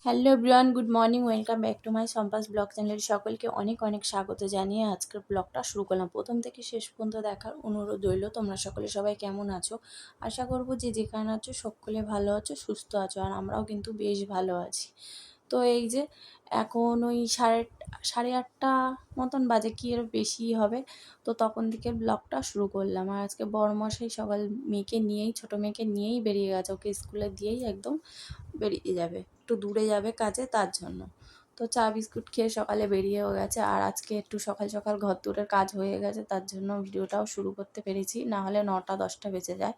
Hello everyone, good morning, welcome back to my সম্পাস blog চ্যানেলের সকলকে অনেক অনেক স্বাগত জানিয়ে আজকের ব্লগটা শুরু করলাম। প্রথম থেকে শেষ পর্যন্ত দেখার অনুরোধ রইল। তোমরা সকলে সবাই কেমন আছো? আশা করবো যে যেখানে আছো সকলে ভালো আছো, সুস্থ আছো, আর আমরাও কিন্তু বেশ ভালো আছি। তো এই যে এখন ওই সাড়ে আটটা মতন বাজে, কি এর বেশি হবে। তো তখন থেকে ব্লগটা শুরু করলাম। আর আজকে বড়মশাই সকাল মেয়েকে নিয়েই, ছোটো মেয়েকে নিয়েই বেরিয়ে গেছে, ওকে স্কুলে দিয়েই একদম বেরিয়ে যাবে, একটু দূরে যাবে কাজে, তার জন্য। তো চা বিস্কুট খেয়ে সকালে বেরিয়েও গেছে। আর আজকে একটু সকাল সকাল ঘর দূরের কাজ হয়ে গেছে, তার জন্য ভিডিওটাও শুরু করতে পেরেছি, না হলে 9টা-10টা বেজে যায়।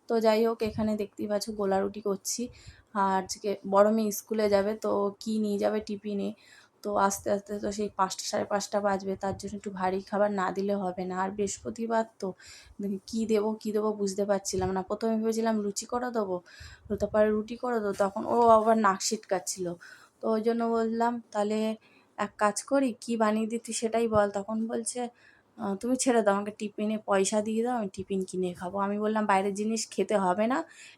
তো যাই হোক, এখানে দেখতেই পাচ্ছ গোলা রুটি করছি। আর আজকে বড় মেয়ে স্কুলে যাবে, তো কি নিয়ে যাবে টিফিনে, তো আস্তে আস্তে তো সেই 5টা, সাড়ে 5টা বাজবে, তার জন্য একটু ভারী খাবার না দিলে হবে না। আর বৃহস্পতিবার তো কী দেবো বুঝতে পারছিলাম না। প্রথমে ভেবেছিলাম লুচি করে দেবো, তো তারপরে রুটি করে দেবো, তখন ও আবার নাক সিটকাচ্ছিল। তো ওই জন্য বললাম তাহলে এক কাজ করি, কী বানিয়ে দিতি সেটাই বল। তখন বলছে তুমি ছেড়ে দাও, আমাকে টিফিনে পয়সা দিয়ে দাও, আমি টিফিন কিনে খাবো। আমি বললাম বাইরের জিনিস খেতে হবে না,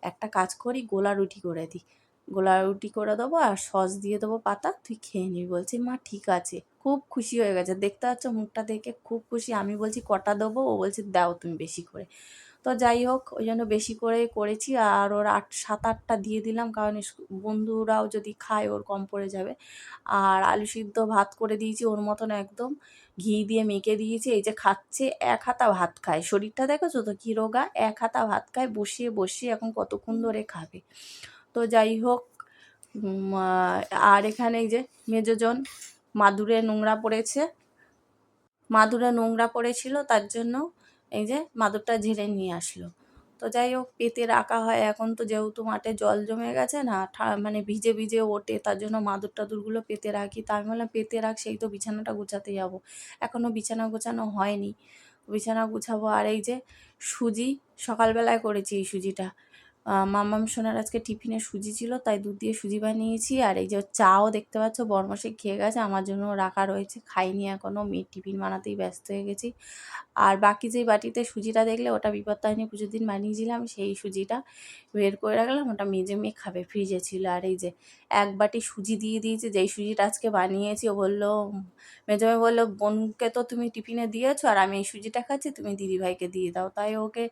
একটা কাজ করি গোলা রুটি করে দিই, গোলা রুটি করে দেবো আর সস দিয়ে দেবো পাতা, তুই খেয়ে নিবি। বলছি মা ঠিক আছে। খুব খুশি হয়ে গেছে, দেখতে পাচ্ছ মুখটা দেখে খুব খুশি। আমি বলছি কটা দেবো, ও বলছে দাও তুমি বেশি করে। তো যাই হোক, ওই জন্য বেশি করেই করেছি। আর ওর 7-8টা দিয়ে দিলাম, কারণ বন্ধুরাও যদি খায় ওর কম পড়ে যাবে। আর আলু সিদ্ধ ভাত করে দিয়েছি ওর মতন একদম, ঘি দিয়ে মেখে দিয়েছি। এই যে খাচ্ছে, এক হাতা ভাত খায়, শরীরটা দেখেছো তো কী রোগা, এক হাতা ভাত খায় বসিয়ে বসিয়ে, এখন কতক্ষণ ধরে খাবে। তো যাই হোক, আর এখানে এই যে মেজোজন মাদুরে নোংরা পড়েছিল, তার জন্য এই যে মাদুরটা ঝেড়ে নিয়ে আসলো। তো যাই হোক, পেতে রাখা হয় এখন, তো যেহেতু মাঠে জল জমে গেছে না, মানে ভিজে ভিজে ওঠে, তার জন্য মাদুর টাদুরগুলো পেতে রাখি। তা আমি বললাম পেতে রাখ, সেই তো বিছানাটা গুছাতে যাবো, এখনও বিছানা গোছানো হয়নি, বিছানা গুছাবো। আর এই যে সুজি সকালবেলায় করেছি, এই সুজিটা মাম্মাম সোনার আজকে টিফিনে সুজি ছিল, তাই দুধ দিয়ে সুজি বানিয়েছি। আর এই যে চাও দেখতে পাচ্ছ বরমাসে খেয়ে গেছে, আমার জন্য রাখা রয়েছে, খাইনি এখনও, মেয়ের টিফিন বানাতেই ব্যস্ত হয়ে গেছি। আর বাকি যেই বাটিতে সুজিটা দেখলে, ওটা বিপত্তারিণী পুজোর দিন বানিয়েছিলাম, সেই সুজিটা বের করে রাখলাম, ওটা মেয়ে খাবে, ফ্রিজে ছিল। আর এই যে এক বাটি সুজি দিয়ে দিয়েছি, যেই সুজিটা আজকে বানিয়েছি। ও বললো, মেজো মেয়ে বললো বোনকে তো তুমি টিফিনে দিয়েছো, আর আমি এই সুজিটা খাচ্ছি, তুমি দিদিভাইকে দিয়ে দাও। তাই ওকে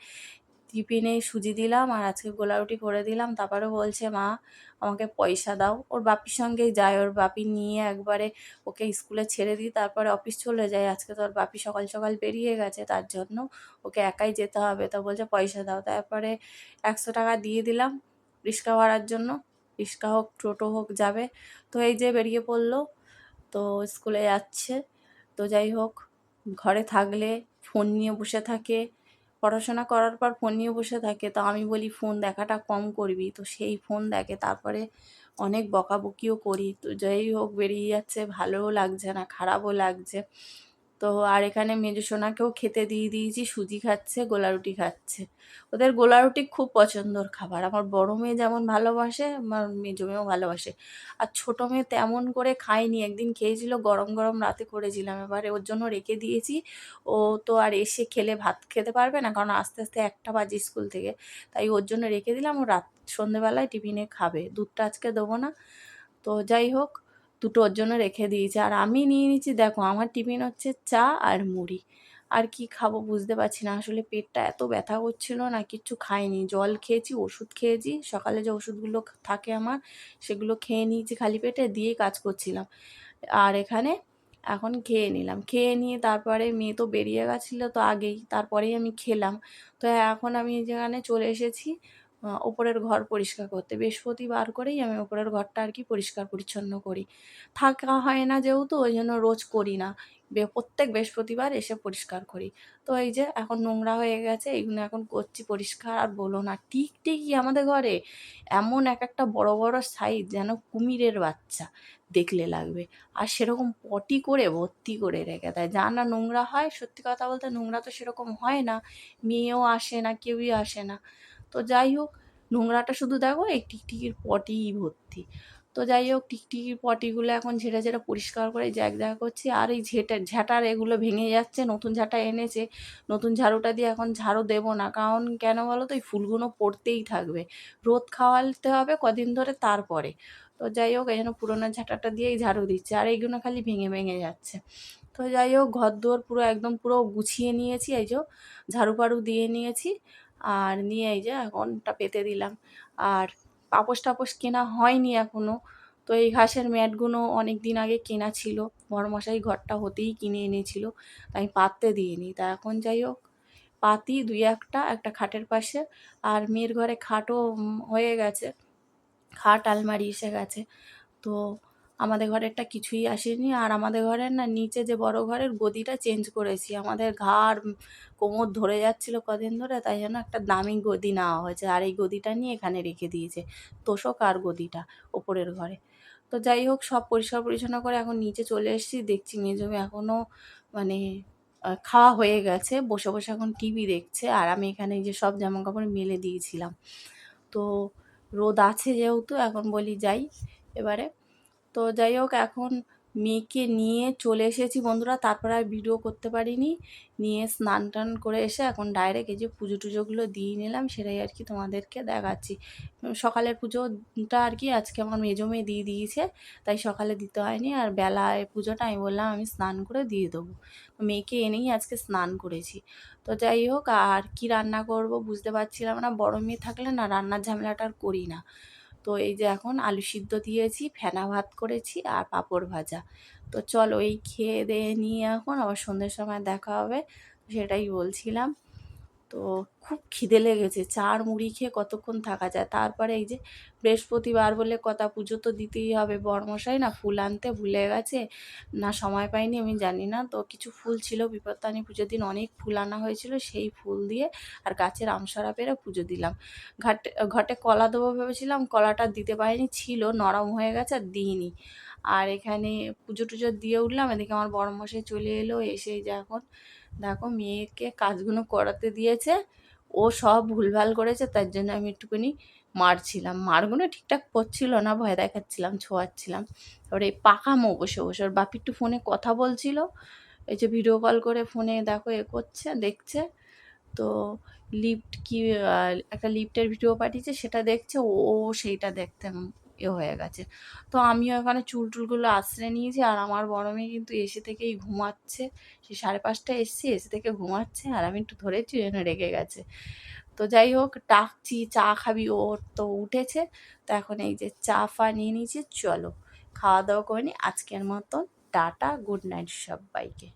টিফিনে সুজি দিলাম, আর আজকে গোলা রুটি করে দিলাম। তারপরে বলছে মা আমাকে পয়সা দাও। ওর বাপির সঙ্গেই যায়, ওর বাপি নিয়ে একবারে ওকে স্কুলে ছেড়ে দিই, তারপরে অফিস চলে যায়। আজকে তো ওর বাপি সকাল সকাল বেরিয়ে গেছে, তার জন্য ওকে একাই যেতে হবে। তা বলছে পয়সা দাও, তারপরে 100 টাকা দিয়ে দিলাম রিক্সা ভাড়ার জন্য, রিক্সা হোক টোটো হোক যাবে। তো এই যে বেরিয়ে পড়লো, তো স্কুলে যাচ্ছে। তো যাই হোক, ঘরে থাকলে ফোন নিয়ে বসে থাকে, পড়াশোনা করার পর ফোন নিয়ে বসে থাকে। তো আমি বলি ফোন দেখাটা কম করবি, তো সেই ফোন দেখে, তারপরে অনেক বকাবকিও করি। তো যাই হোক, বেরিয়ে যাচ্ছে, ভালোও লাগছে না, খারাপও লাগছে। তো আর এখানে মেজো সোনাকেও খেতে দিয়ে দিয়েছি, সুজি খাচ্ছে, গোলা রুটি খাচ্ছে। ওদের গোলা রুটি খুব পছন্দর খাবার। আমার বড় মেয়ে যেমন ভালোবাসে, আমার মেজো মেয়েও ভালোবাসে। আর ছোটো মেয়ে তেমন করে খায়নি, একদিন খেয়েছিল, গরম গরম রাতে করেছিলাম, এবারে ওর জন্য রেখে দিয়েছি। ও তো আর এসে খেলে ভাত খেতে পারবে না, কারণ আস্তে আস্তে 1টা বাজে স্কুল থেকে, তাই ওর জন্য রেখে দিলাম, ও সন্ধেবেলায় টিফিনে খাবে। দুধটা আজকে দেবো না। তো যাই হোক, দুটো ওর জন্য রেখে দিয়েছি। আর আমি নিয়ে নিচ্ছি, দেখো আমার টিফিন হচ্ছে চা আর মুড়ি। আর কি খাবো বুঝতে পারছি না, আসলে পেটটা এত ব্যথা করছিল না, কিচ্ছু খাইনি, জল খেয়েছি, ওষুধ খেয়েছি, সকালে যে ওষুধগুলো থাকে আমার, সেগুলো খেয়ে নিয়েছি খালি পেটে, দিয়েই কাজ করছিলাম। আর এখানে এখন খেয়ে নিলাম, খেয়ে নিয়ে তারপরে মেয়ে তো বেরিয়ে গেছিলো তো আগেই, তারপরেই আমি খেলাম। তো এখন আমি যেখানে চলে এসেছি ওপরের ঘর পরিষ্কার করতে, বৃহস্পতিবার করেই আমি ওপরের ঘরটা আর কি পরিষ্কার পরিচ্ছন্ন করি। থাকা হয় না যেহেতু, ওই জন্য রোজ করি না, প্রত্যেক বৃহস্পতিবার এসে পরিষ্কার করি। তো এই যে এখন নোংরা হয়ে গেছে, এইগুলো এখন করছি পরিষ্কার। আর বলো না, টিকটিকি আমাদের ঘরে এমন এক একটা বড় বড় সাইজ, যেন কুমিরের বাচ্চা দেখলে লাগবে। আর সেরকম পটি করে ভর্তি করে রেখে দেয়, যা না নোংরা হয়, সত্যি কথা বলতে নোংরা তো সেরকম হয় না, মেয়েও আসে না, কেউই আসে না। তো যাই হোক, নোংরাটা শুধু দেখো এই টিকটিকির পটিই ভর্তি। তো যাই হোক, টিকটিকির পটিগুলো এখন ঝেড়ে ঝেড়ে পরিষ্কার করে জায়গা করছি। আর এই ঝাঁটার এগুলো ভেঙে যাচ্ছে, নতুন ঝাঁটা এনেছে, নতুন ঝাড়ুটা দিয়ে এখন ঝাড়ু দেবো না, কারণ কেন বলো তো, এই ফুলগুলো পড়তেই থাকবে, রোদ খাওয়াতে হবে কদিন ধরে, তারপরে। তো যাই হোক এই জন্য পুরোনো ঝাঁটাটা দিয়েই ঝাড়ু দিচ্ছে, আর এইগুলো খালি ভেঙে ভেঙে যাচ্ছে। তো যাই হোক ঘর দুয়ার পুরো একদম পুরো গুছিয়ে নিয়েছি, এই যে ঝাড়ু ফাড়ু দিয়ে নিয়েছি, আর নিয়ে এই যে এখনটা পেতে দিলাম। আর পাপোশ টাপোশ কেনা হয়নি এখনও। তো এই ঘাসের ম্যাটগুলো অনেক দিন আগে কেনা ছিল, বড়মশাই ঘরটা হতেই কিনে এনেছিল, তাই পাততে দিইনি। তা এখন যাই হোক পাতি দুই একটা, একটা খাটের পাশে। আর মেয়ের ঘরে খাটও হয়ে গেছে, খাট আলমারি এসে গেছে। তো আমাদের ঘরেরটা কিছুই আসেনি। আর আমাদের ঘরের না নিচে যে বড় ঘরের গদিটা চেঞ্জ করেছি, আমাদের ঘাড় কোমর ধরে যাচ্ছিল কদিন ধরে, তাই জন্য একটা দামি গদি নেওয়া হয়েছে, আর এই গদিটা নিয়ে এখানে রেখে দিয়েছে, তোষক আর গদিটা ওপরের ঘরে। তো যাই হোক সব পরিষ্কার পরিচ্ছন্ন করে এখন নিচে চলে এসেছি, দেখছি মেজমি এখনও মানে খাওয়া হয়ে গেছে, বসে বসে এখন টিভি দেখছে, আর আমি এখানে এই যে সব জামা কাপড় মেলে দিয়েছিলাম। তো রোদ আছে যেহেতু এখন বলি যাই এবারে। তো যাই হোক এখন মেয়েকে নিয়ে চলে এসেছি বন্ধুরা, তারপরে আর ভিডিও করতে পারিনি। নিয়ে স্নান টান করে এসে এখন ডাইরেক্ট এই যে পুজো টুজোগুলো দিয়ে নিলাম, সেটাই আর কি তোমাদেরকে দেখাচ্ছি। সকালের পুজোটা আর কি আজকে আমার মেজো মেয়ে দিয়ে দিয়েছে, তাই সকালে দিতে হয়নি। আর বেলায় পুজোটা আমি বললাম আমি স্নান করে দিয়ে দেবো, মেয়েকে এনেই আজকে স্নান করেছি। তো যাই হোক আর কি রান্না করব বুঝতে পারছিলাম না, বড় মেয়ে থাকলে না রান্নার ঝামেলাটা আর করি না। তো এই যে এখন আলু সিদ্ধ দিয়েছি, ফেনা ভাত করেছি আর পাঁপড় ভাজা। তো চলো এই খেয়ে দিয়ে নিয়ে এখন আবার সন্ধ্যের সময় দেখা হবে, সেটাই বলছিলাম। তো খুব খিদে লেগেছে, চা আর মুড়ি খেয়ে কতক্ষণ থাকা যায়। তারপরে এই যে বৃহস্পতিবার বলে কথা, পুজো তো দিতেই হবে। বরমশাই না ফুল আনতে ভুলে গেছে, না সময় পাইনি আমি জানি না। তো কিছু ফুল ছিল, বিপত্তারিণী পুজোর দিন অনেক ফুল আনা হয়েছিল, সেই ফুল দিয়ে আর গাছের আমসরা পেরে পুজো দিলাম। ঘটে কলা দেবো ভেবেছিলাম, কলাটা দিতে পারিনি, ছিল নরম হয়ে গেছে আর দিইনি। আর এখানে পুজো টুজো দিয়ে উঠলাম, এদিকে আমার বড়মশাই চলে এলো, এসে যে এখন দেখো মেয়েকে কাজগুলো করাতে দিয়েছে, ও সব ভুলভাল করেছে, তার জন্য আমি একটুখানি মারছিলাম। মারগুলো ঠিকঠাক করছিল না, ভয় দেখাচ্ছিলাম, ছোঁয়াচ্ছিলাম। এবার এই পাকামো বসে বসে, ওর বাপি একটু ফোনে কথা বলছিল, এই যে ভিডিও কল করে ফোনে দেখো এ করছে, দেখছে। তো লিফট কি একটা লিফটের ভিডিও পাঠিয়েছে, সেটা দেখছে ও, সেইটা দেখতে হয়ে গেছে। তো আমিও এখানে চুল টুলগুলো আঁচড়ে নিয়েছি, আর আমার বড় মেয়ে কিন্তু এসে থেকেই ঘুমাচ্ছে। সে 5:30 এসছি, এসে থেকে ঘুমাচ্ছে, আর আমি একটু ধরেছি ওই জন্য রেগে গেছে। তো যাই হোক ডাকছি চা খাবি, ওর তো উঠেছে। তো এখন এই যে চা ফা নিয়ে নিয়েছি, চলো খাওয়া দাওয়া করে নি। আজকের মতন টাটা, গুড নাইট সবাইকে।